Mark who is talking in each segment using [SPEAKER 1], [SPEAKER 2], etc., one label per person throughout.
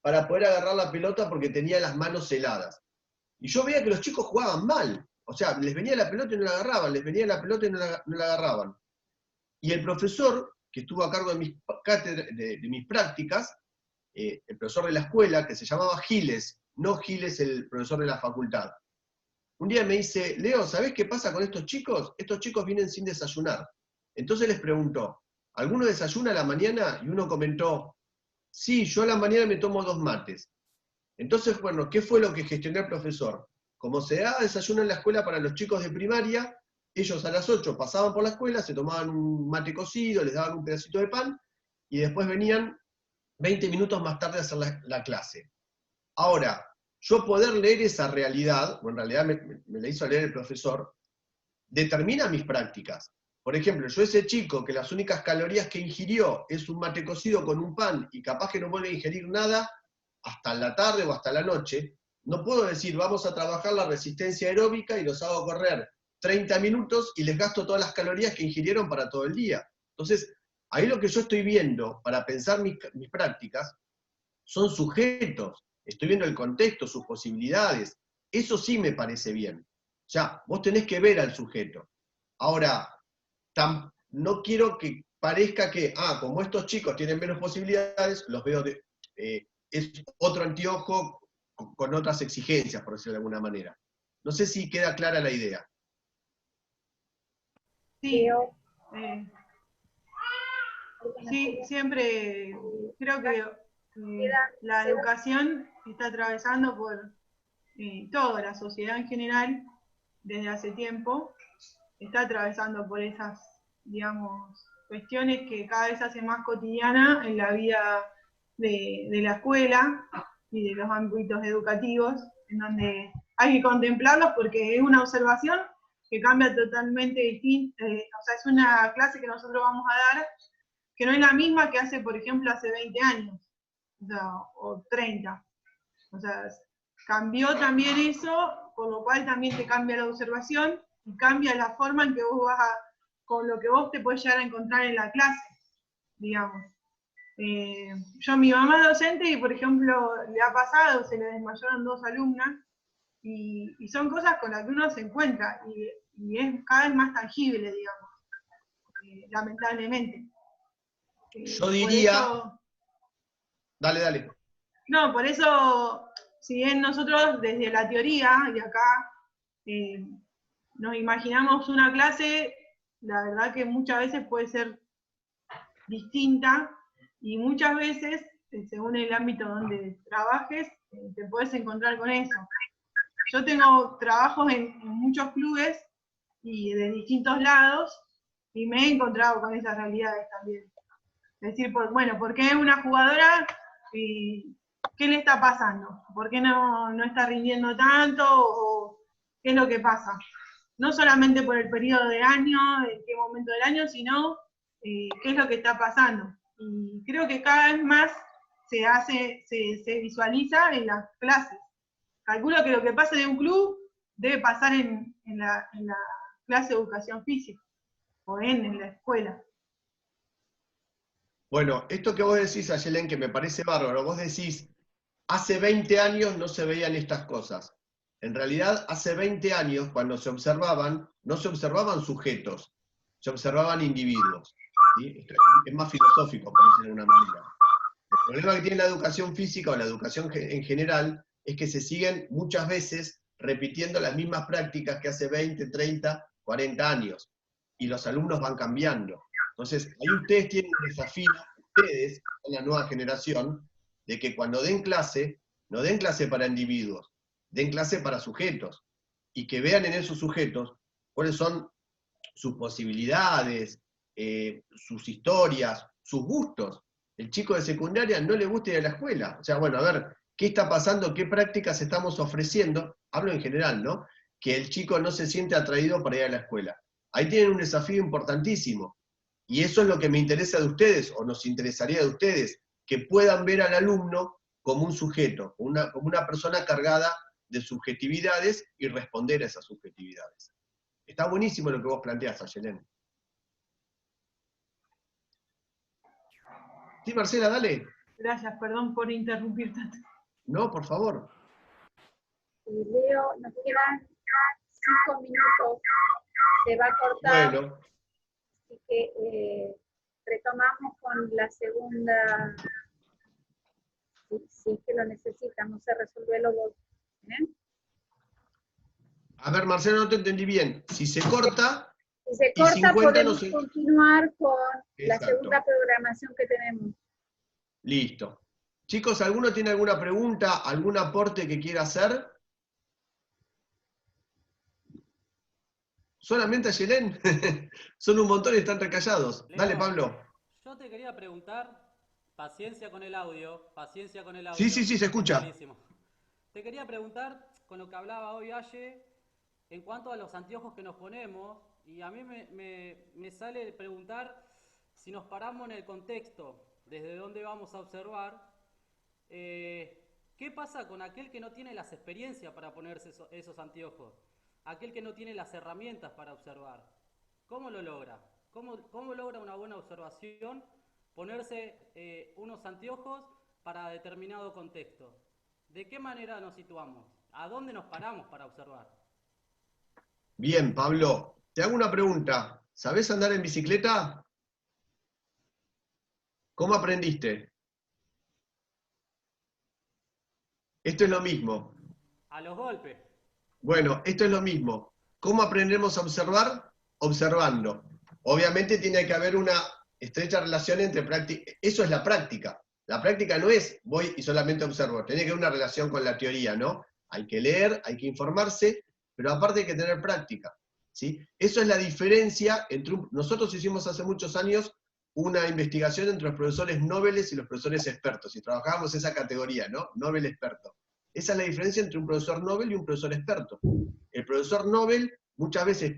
[SPEAKER 1] para poder agarrar la pelota porque tenía las manos heladas. Y yo veía que los chicos jugaban mal. O sea, les venía la pelota y no la agarraban, les venía la pelota y no la agarraban. Y el profesor, que estuvo a cargo de de mis prácticas, el profesor de la escuela, que se llamaba Giles, no Giles el profesor de la facultad, un día me dice, Leo, ¿sabés qué pasa con estos chicos? Estos chicos vienen sin desayunar. Entonces les preguntó, ¿alguno desayuna a la mañana? Y uno comentó, sí, yo a la mañana me tomo 2 mates. Entonces, bueno, ¿qué fue lo que gestionó el profesor? Como se daba desayuno en la escuela para los chicos de primaria, ellos a las 8 pasaban por la escuela, se tomaban un mate cocido, les daban un pedacito de pan, y después venían 20 minutos más tarde a hacer la clase. Ahora, yo poder leer esa realidad, o en realidad me la hizo leer el profesor, determina mis prácticas. Por ejemplo, yo ese chico que las únicas calorías que ingirió es un mate cocido con un pan y capaz que no vuelve a ingerir nada hasta la tarde o hasta la noche, no puedo decir vamos a trabajar la resistencia aeróbica y los hago correr 30 minutos y les gasto todas las calorías que ingirieron para todo el día. Entonces, ahí lo que yo estoy viendo para pensar mis prácticas son sujetos, estoy viendo el contexto, sus posibilidades. Eso sí me parece bien. O sea, vos tenés que ver al sujeto. Ahora, no quiero que parezca que, como estos chicos tienen menos posibilidades, los veo es otro anteojo con otras exigencias, por decirlo de alguna manera. No sé si queda clara la idea.
[SPEAKER 2] Sí, sí, siempre creo que la educación está atravesando por toda la sociedad en general, desde hace tiempo, está atravesando por esas, digamos, cuestiones que cada vez se hacen más cotidiana en la vida de la escuela y de los ámbitos educativos, en donde hay que contemplarlos porque es una observación que cambia totalmente distinto, o sea, es una clase que nosotros vamos a dar que no es la misma que hace, por ejemplo, hace 20 años, o sea, o 30. O sea, cambió también eso, por lo cual también te cambia la observación y cambia la forma en que vos vas con lo que vos te puedes llegar a encontrar en la clase, digamos. Mi mamá es docente y, por ejemplo, le ha pasado, se le desmayaron 2 alumnas, y son cosas con las que uno se encuentra, y es cada vez más tangible, digamos, lamentablemente.
[SPEAKER 1] Yo diría...
[SPEAKER 2] Eso,
[SPEAKER 1] dale.
[SPEAKER 2] no, por eso, si bien nosotros desde la teoría, y acá nos imaginamos una clase, la verdad que muchas veces puede ser distinta, y muchas veces, según el ámbito donde trabajes, te puedes encontrar con eso. Yo tengo trabajos en muchos clubes y de distintos lados, y me he encontrado con esas realidades también. Es decir, ¿por qué una jugadora, qué le está pasando? ¿Por qué no está rindiendo tanto? ¿O qué es lo que pasa? No solamente por el periodo de año, en qué momento del año, sino qué es lo que está pasando. Y creo que cada vez más se visualiza en las clases. Calculo que lo que pasa en un club debe pasar en la clase de educación física o en la escuela.
[SPEAKER 1] Bueno, esto que vos decís, Ayelen, que me parece bárbaro, vos decís, hace 20 años no se veían estas cosas. En realidad, hace 20 años, cuando se observaban, no se observaban sujetos, se observaban individuos. ¿Sí? Esto es más filosófico, por decirlo de alguna manera. El problema que tiene la educación física o la educación en general es que se siguen muchas veces repitiendo las mismas prácticas que hace 20, 30, 40 años. Y los alumnos van cambiando. Entonces, ahí ustedes tienen un desafío, ustedes, en la nueva generación, de que cuando den clase, no den clase para individuos, den clase para sujetos. Y que vean en esos sujetos cuáles son sus posibilidades, sus historias, sus gustos. El chico de secundaria no le gusta ir a la escuela. O sea, bueno, a ver, ¿qué está pasando? ¿Qué prácticas estamos ofreciendo? Hablo en general, ¿no? Que el chico no se siente atraído para ir a la escuela. Ahí tienen un desafío importantísimo. Y eso es lo que me interesa de ustedes, o nos interesaría de ustedes, que puedan ver al alumno como un sujeto, como una persona cargada de subjetividades y responder a esas subjetividades. Está buenísimo lo que vos planteás, Ayelen. Sí, Marcela, dale.
[SPEAKER 2] Gracias, perdón por interrumpir tanto.
[SPEAKER 1] No, por favor.
[SPEAKER 3] Leo, nos quedan 5 minutos, se va a cortar,
[SPEAKER 1] Bueno,
[SPEAKER 3] así que retomamos con la segunda, si es que lo necesitamos, se resuelve lo vos.
[SPEAKER 1] a ver, Marcelo, no te entendí bien. Si se corta,
[SPEAKER 3] Si se
[SPEAKER 1] y
[SPEAKER 3] corta,
[SPEAKER 1] 50 no
[SPEAKER 3] podemos
[SPEAKER 1] se...
[SPEAKER 3] continuar con la
[SPEAKER 1] Exacto.
[SPEAKER 3] segunda programación que tenemos.
[SPEAKER 1] Listo. Chicos, ¿alguno tiene alguna pregunta, algún aporte que quiera hacer? ¿Solamente a Yelén? Son un montón y están recallados.
[SPEAKER 4] Leo,
[SPEAKER 1] Dale, Pablo.
[SPEAKER 4] yo te quería preguntar, paciencia con el audio,
[SPEAKER 1] Sí, se escucha.
[SPEAKER 4] buenísimo. Te quería preguntar, con lo que hablaba hoy Aye, en cuanto a los anteojos que nos ponemos, y a mí me sale preguntar si nos paramos en el contexto, desde dónde vamos a observar, ¿qué pasa con aquel que no tiene las experiencias para ponerse esos anteojos? Aquel que no tiene las herramientas para observar. ¿Cómo lo logra? ¿Cómo logra una buena observación ponerse unos anteojos para determinado contexto? ¿De qué manera nos situamos? ¿A dónde nos paramos para observar?
[SPEAKER 1] Bien, Pablo. Te hago una pregunta. ¿Sabés andar en bicicleta? ¿Cómo aprendiste? Esto es lo mismo.
[SPEAKER 4] A los golpes.
[SPEAKER 1] Bueno, esto es lo mismo. ¿Cómo aprendemos a observar? Observando. Obviamente tiene que haber una estrecha relación entre práctica. Eso es la práctica. La práctica no es voy y solamente observo. Tiene que haber una relación con la teoría, ¿no? Hay que leer, hay que informarse, pero aparte hay que tener práctica, ¿sí? Eso es la diferencia entre... Nosotros hicimos hace muchos años una investigación entre los profesores nobles y los profesores expertos, y trabajábamos esa categoría, ¿no? Nobel experto. Esa es la diferencia entre un profesor Nobel y un profesor experto. El profesor Nobel muchas veces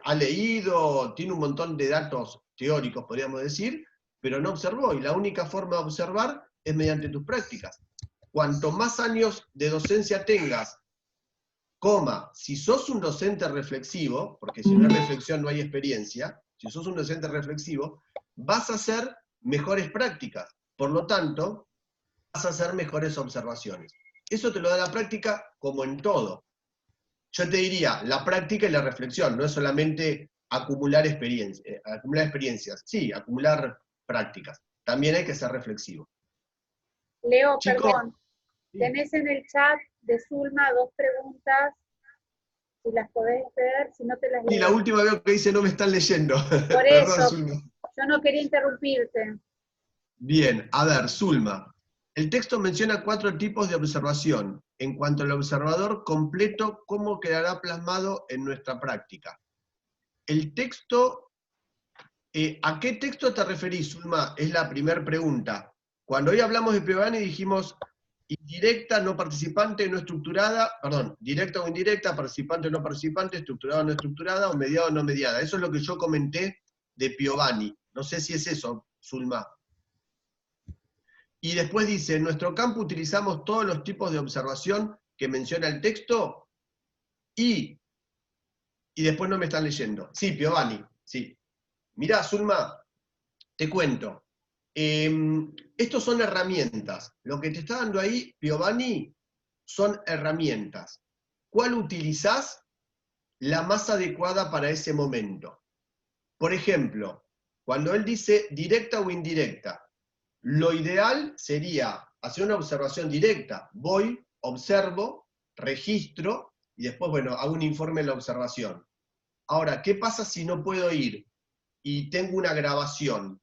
[SPEAKER 1] ha leído, tiene un montón de datos teóricos, podríamos decir, pero no observó, y la única forma de observar es mediante tus prácticas. Cuanto más años de docencia tengas, si sos un docente reflexivo, porque si no hay reflexión no hay experiencia, si sos un docente reflexivo, vas a hacer mejores prácticas. Por lo tanto, vas a hacer mejores observaciones. Eso te lo da la práctica como en todo. Yo te diría, la práctica y la reflexión, no es solamente acumular experiencias, sí, acumular prácticas. También hay que ser reflexivo.
[SPEAKER 3] Leo,
[SPEAKER 1] Chicos,
[SPEAKER 3] perdón, tenés en el chat de Zulma 2 preguntas, si las podés ver, si no te las leo.
[SPEAKER 1] Y la última veo que dice no me están leyendo.
[SPEAKER 3] Por
[SPEAKER 1] Perdón,
[SPEAKER 3] eso,
[SPEAKER 1] Zulma.
[SPEAKER 3] yo no quería interrumpirte.
[SPEAKER 1] Bien, a ver, Zulma. El texto menciona 4 tipos de observación. En cuanto al observador completo, ¿cómo quedará plasmado en nuestra práctica? El texto, ¿a qué texto te referís, Zulma? Es la primera pregunta. Cuando hoy hablamos de Piovani dijimos indirecta, no participante, no estructurada, perdón, directa o indirecta, participante o no participante, estructurada o no estructurada, o mediada o no mediada. Eso es lo que yo comenté de Piovani. No sé si es eso, Zulma. Y después dice, en nuestro campo utilizamos todos los tipos de observación que menciona el texto y después no me están leyendo. Sí, Piovani, sí. Mirá, Zulma, te cuento. Estos son herramientas. Lo que te está dando ahí, Piovani, son herramientas. ¿Cuál utilizás? La más adecuada para ese momento. Por ejemplo, cuando él dice directa o indirecta, lo ideal sería hacer una observación directa. Voy, observo, registro, y después, bueno, hago un informe de la observación. Ahora, ¿qué pasa si no puedo ir y tengo una grabación?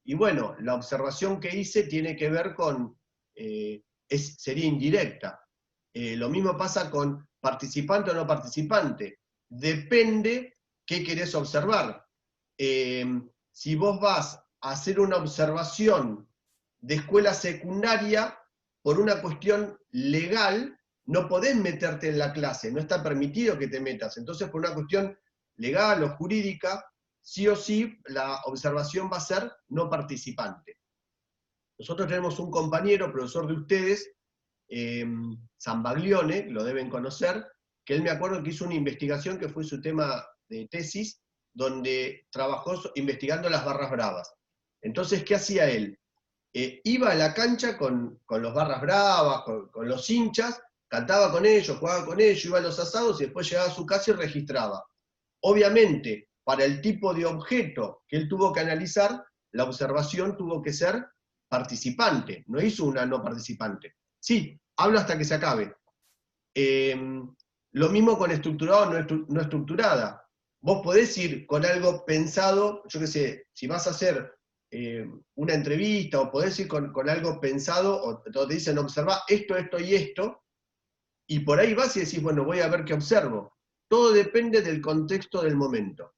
[SPEAKER 1] Y bueno, la observación que hice tiene que ver con, sería indirecta. Lo mismo pasa con participante o no participante. Depende qué querés observar. Si vos vas a hacer una observación de escuela secundaria, por una cuestión legal, no podés meterte en la clase, no está permitido que te metas. Entonces, por una cuestión legal o jurídica, sí o sí, la observación va a ser no participante. Nosotros tenemos un compañero, profesor de ustedes, Zambaglione, lo deben conocer, que él me acuerdo que hizo una investigación que fue su tema de tesis, donde trabajó investigando las barras bravas. Entonces, ¿qué hacía él? iba a la cancha con los barras bravas, con los hinchas, cantaba con ellos, jugaba con ellos, iba a los asados y después llegaba a su casa y registraba. Obviamente, para el tipo de objeto que él tuvo que analizar, la observación tuvo que ser participante, no hizo una no participante. Sí, hablo hasta que se acabe. Lo mismo con estructurado o no estructurada. Vos podés ir con algo pensado, yo qué sé, si vas a hacer una entrevista, o podés ir con algo pensado, o te dicen observar esto, esto y esto, y por ahí vas y decís, bueno, voy a ver qué observo. Todo depende del contexto del momento.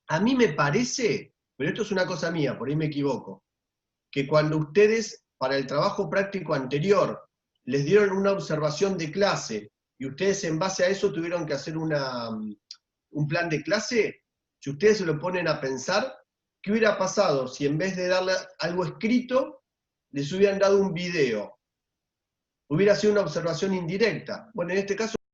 [SPEAKER 1] A mí me parece, pero esto es una cosa mía, por ahí me equivoco, que cuando ustedes, para el trabajo práctico anterior, les dieron una observación de clase, y ustedes en base a eso tuvieron que hacer un plan de clase, si ustedes se lo ponen a pensar, ¿qué hubiera pasado si en vez de darle algo escrito, les hubieran dado un video? Hubiera sido una observación indirecta. Bueno, en este caso